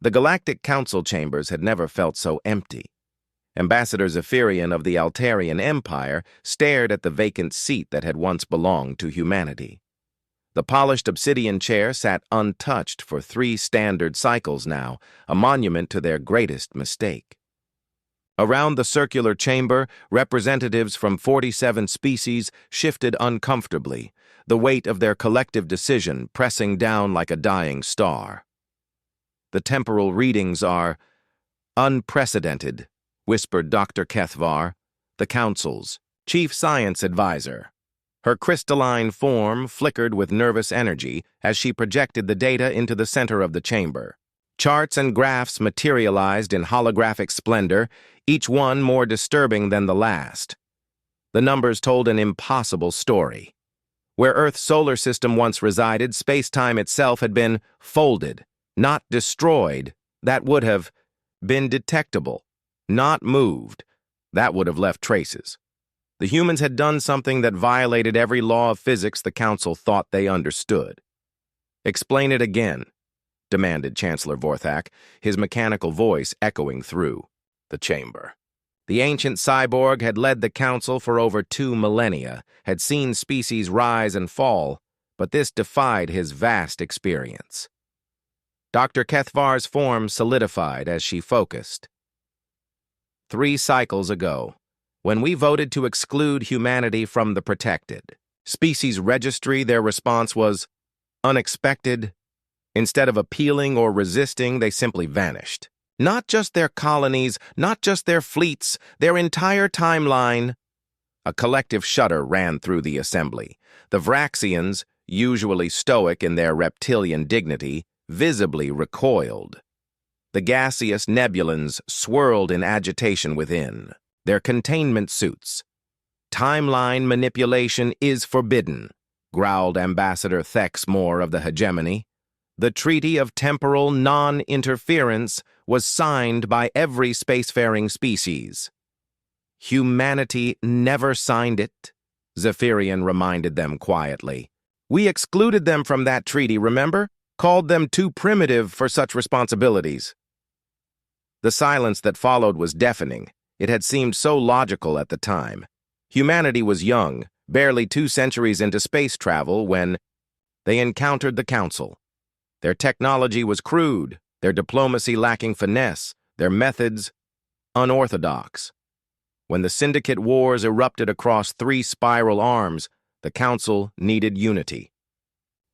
The Galactic Council chambers had never felt so empty. Ambassador Zephyrian of the Altarian Empire stared at the vacant seat that had once belonged to humanity. The polished obsidian chair sat untouched for 3 standard cycles now, a monument to their greatest mistake. Around the circular chamber, representatives from 47 species shifted uncomfortably, the weight of their collective decision pressing down like a dying star. "The temporal readings are unprecedented," whispered Dr. Kethvar, the Council's chief science advisor. Her crystalline form flickered with nervous energy as she projected the data into the center of the chamber. Charts and graphs materialized in holographic splendor, each one more disturbing than the last. The numbers told an impossible story. Where Earth's solar system once resided, space-time itself had been folded, not destroyed. That would have been detectable. Not moved. That would have left traces. The humans had done something that violated every law of physics the Council thought they understood. "Explain it again," demanded Chancellor Vorthak, his mechanical voice echoing through the chamber. The ancient cyborg had led the Council for over 2 millennia, had seen species rise and fall, but this defied his vast experience. Dr. Kethvar's form solidified as she focused. 3 cycles ago, when we voted to exclude humanity from the protected species registry, their response was unexpected. Instead of appealing or resisting, they simply vanished. Not just their colonies, not just their fleets, their entire timeline. A collective shudder ran through the assembly. The Vraxians, usually stoic in their reptilian dignity, visibly recoiled. The gaseous nebulans swirled in agitation within, their containment suits. "Timeline manipulation is forbidden," growled Ambassador Thexmore of the hegemony. "The Treaty of Temporal Non-Interference was signed by every spacefaring species." "Humanity never signed it," Zephyrian reminded them quietly. "We excluded them from that treaty, remember? Called them too primitive for such responsibilities." The silence that followed was deafening. It had seemed so logical at the time. Humanity was young, barely 2 centuries into space travel when they encountered the Council. Their technology was crude, their diplomacy lacking finesse, their methods unorthodox. When the Syndicate wars erupted across 3 spiral arms, the Council needed unity.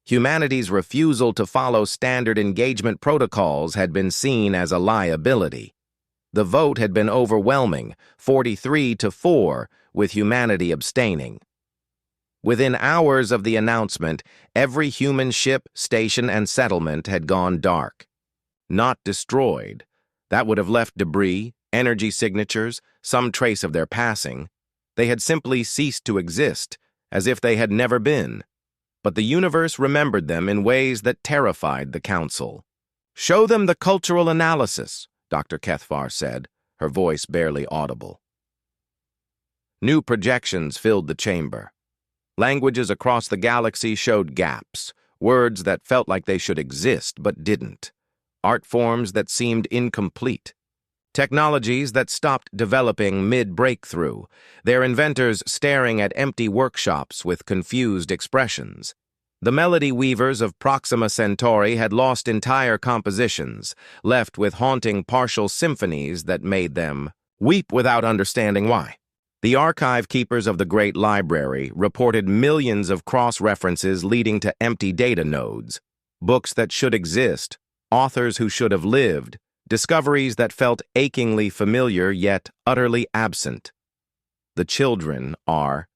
Humanity's refusal to follow standard engagement protocols had been seen as a liability. The vote had been overwhelming, 43-4, with humanity abstaining. Within hours of the announcement, every human ship, station, and settlement had gone dark. Not destroyed. That would have left debris, energy signatures, some trace of their passing. They had simply ceased to exist, as if they had never been. But the universe remembered them in ways that terrified the Council. "Show them the cultural analysis," Dr. Kethvar said, her voice barely audible. New projections filled the chamber. Languages across the galaxy showed gaps, words that felt like they should exist but didn't, art forms that seemed incomplete, technologies that stopped developing mid-breakthrough, their inventors staring at empty workshops with confused expressions. The melody weavers of Proxima Centauri had lost entire compositions, left with haunting partial symphonies that made them weep without understanding why. The archive keepers of the Great Library reported millions of cross-references leading to empty data nodes, books that should exist, authors who should have lived, discoveries that felt achingly familiar yet utterly absent. "The children are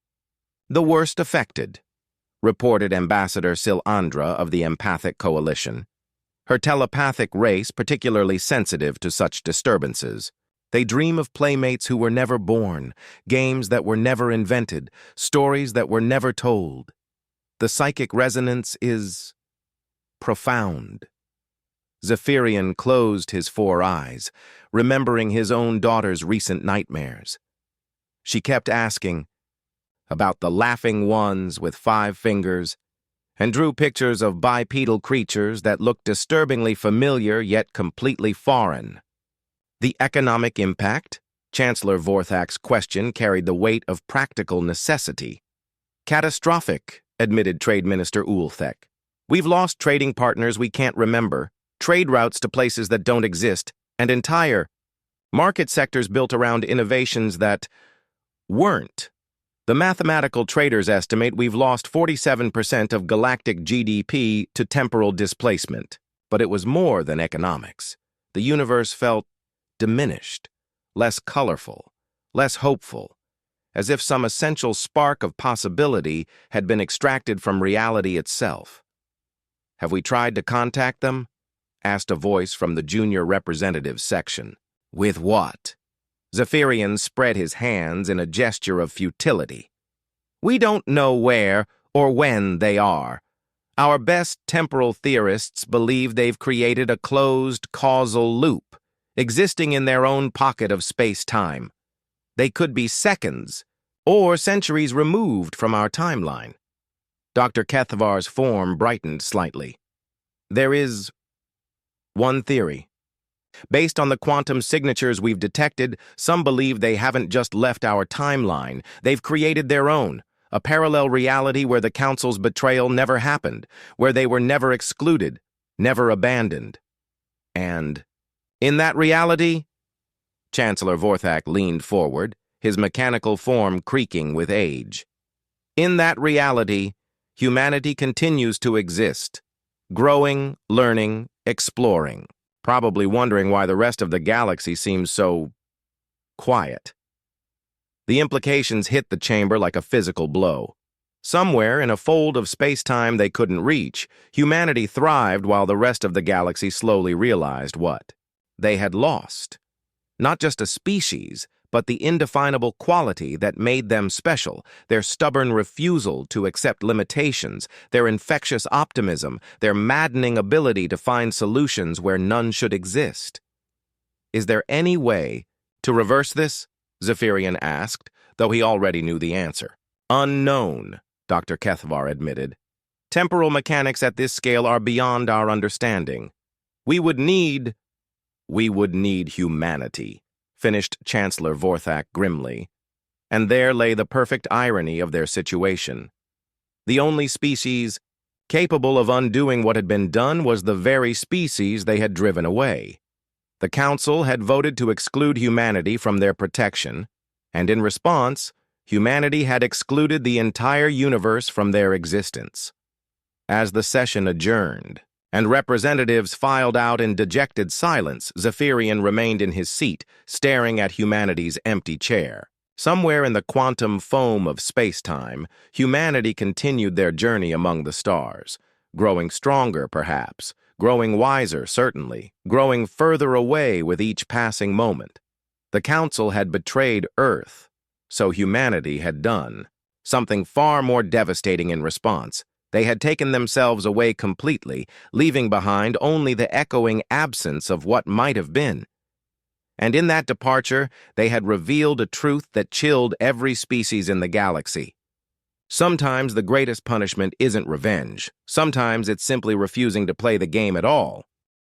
the worst affected," reported Ambassador Silandra of the Empathic Coalition. Her telepathic race particularly sensitive to such disturbances. They dream of playmates who were never born, games that were never invented, stories that were never told. The psychic resonance is profound. Zephyrian closed his 4 eyes, remembering his own daughter's recent nightmares. She kept asking about the laughing ones with 5 fingers, and drew pictures of bipedal creatures that looked disturbingly familiar yet completely foreign. The economic impact? Chancellor Vorthak's question carried the weight of practical necessity. Catastrophic, admitted Trade Minister Ulthek. We've lost trading partners we can't remember, trade routes to places that don't exist, and entire market sectors built around innovations that weren't. The mathematical traders estimate we've lost 47% of galactic GDP to temporal displacement. But it was more than economics. The universe felt diminished, less colorful, less hopeful, as if some essential spark of possibility had been extracted from reality itself. Have we tried to contact them? Asked a voice from the junior representatives section. With what? Zephyrian spread his hands in a gesture of futility. We don't know where or when they are. Our best temporal theorists believe they've created a closed causal loop, existing in their own pocket of space-time. They could be seconds or centuries removed from our timeline. Dr. Kethvar's form brightened slightly. There is one theory. Based on the quantum signatures we've detected, some believe they haven't just left our timeline. They've created their own, a parallel reality where the Council's betrayal never happened, where they were never excluded, never abandoned. And in that reality, Chancellor Vorthak leaned forward, his mechanical form creaking with age. In that reality, humanity continues to exist, growing, learning, exploring, probably wondering why the rest of the galaxy seems so quiet. The implications hit the chamber like a physical blow. Somewhere in a fold of space-time they couldn't reach, humanity thrived while the rest of the galaxy slowly realized what they had lost. Not just a species, but the indefinable quality that made them special, their stubborn refusal to accept limitations, their infectious optimism, their maddening ability to find solutions where none should exist. Is there any way to reverse this? Zephyrian asked, though he already knew the answer. Unknown, Dr. Kethvar admitted. Temporal mechanics at this scale are beyond our understanding. We would need humanity, finished Chancellor Vorthak grimly. And there lay the perfect irony of their situation. The only species capable of undoing what had been done was the very species they had driven away. The Council had voted to exclude humanity from their protection, and in response, humanity had excluded the entire universe from their existence. As the session adjourned, and representatives filed out in dejected silence, Zephyrian remained in his seat, staring at humanity's empty chair. Somewhere in the quantum foam of space-time, humanity continued their journey among the stars, growing stronger, perhaps, growing wiser, certainly, growing further away with each passing moment. The Council had betrayed Earth, so humanity had done something far more devastating in response. They had taken themselves away completely, leaving behind only the echoing absence of what might have been. And in that departure, they had revealed a truth that chilled every species in the galaxy. Sometimes the greatest punishment isn't revenge. Sometimes it's simply refusing to play the game at all.